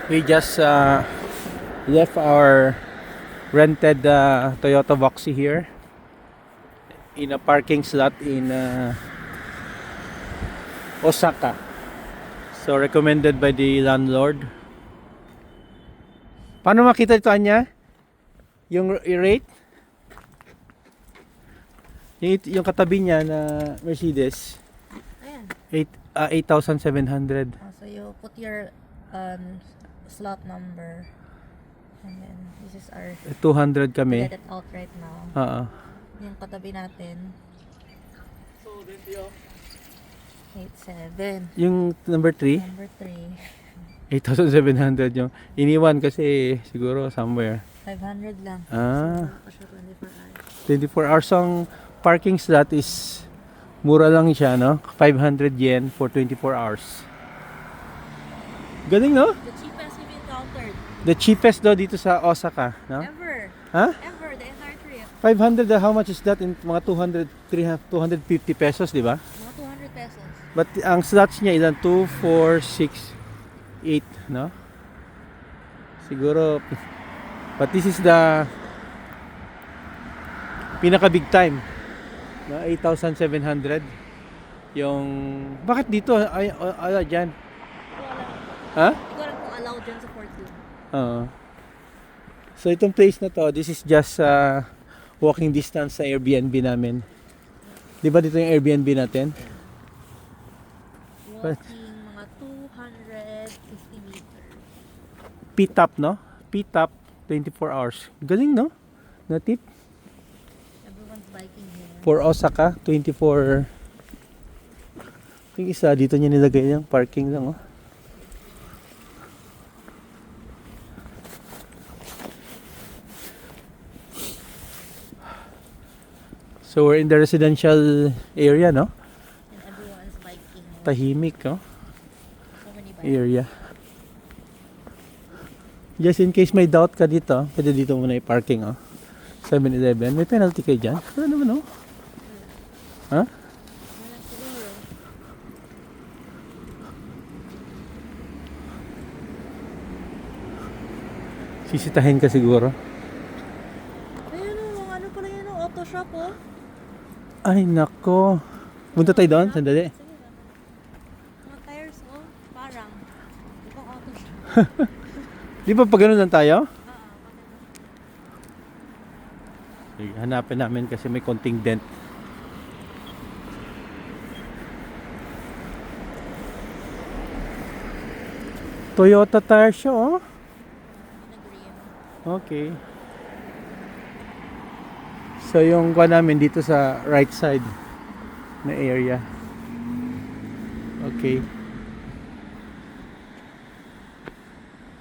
We just left our rented Toyota Voxy here in a parking slot in Osaka. So recommended by the landlord. Paano makita ito, Anya? Yung rate? Yung katabi niya na Mercedes. Ayan. 8,700. So you put your slot number. And then this is our 200 kami. get it out right now. Oo. Yung katabi natin. So, dito yung 87. yung number 3, Number 3. 8,700 yung iniwan kasi siguro somewhere. 500 lang. Ah. So, 24 24 hours. hours ang parking slot is mura lang siya, no? 500 yen for 24 hours. Galing, no? The cheapest we've encountered. The cheapest daw dito sa Osaka, no? Ever. Ha? Ever. The entire trip. 500, how much is that in mga 200, 300, 250 pesos, di ba? Mga 200 pesos. But ang slots niya ilan? 2, 4, 6, 8, no? Siguro, but this is the pinaka big time, no? 8,700 yung, bakit dito ay dyan? Ha? Hindi ko alam kung allowed dyan sa Fortune. Oo. So itong place na to, this is just walking distance sa Airbnb namin. Di ba dito yung Airbnb natin? Walking mga 250 meters. P-top, no? P-top, 24 hours. Galing, no? Na-tip. Everyone's biking here. For Osaka, 24. Yung isa, dito niya nilagay yung parking lang, oh. So we're in the residential area, no? And everyone's biking. Tahimik, no? So many bikes. Area. Just in case may doubt ka dito, pwede dito muna i-parking, oh. 7-Eleven. May penalty kayo dyan? Wala naman, oh. Ha? Wala siguro. Sisitahin ka siguro. Ayun o, ano pala yun o, auto shop o. Ay, nako. Punta tayo doon, sandali. Sige lang. Mga tires o, parang. Ibang auto shop. Di ba pag ganun lang tayo? Oo, Sige, hanapin namin kasi may konting dent. Toyota tire siya, oh. pinag-green. Okay. So yung kuha namin dito sa right side na area. Okay.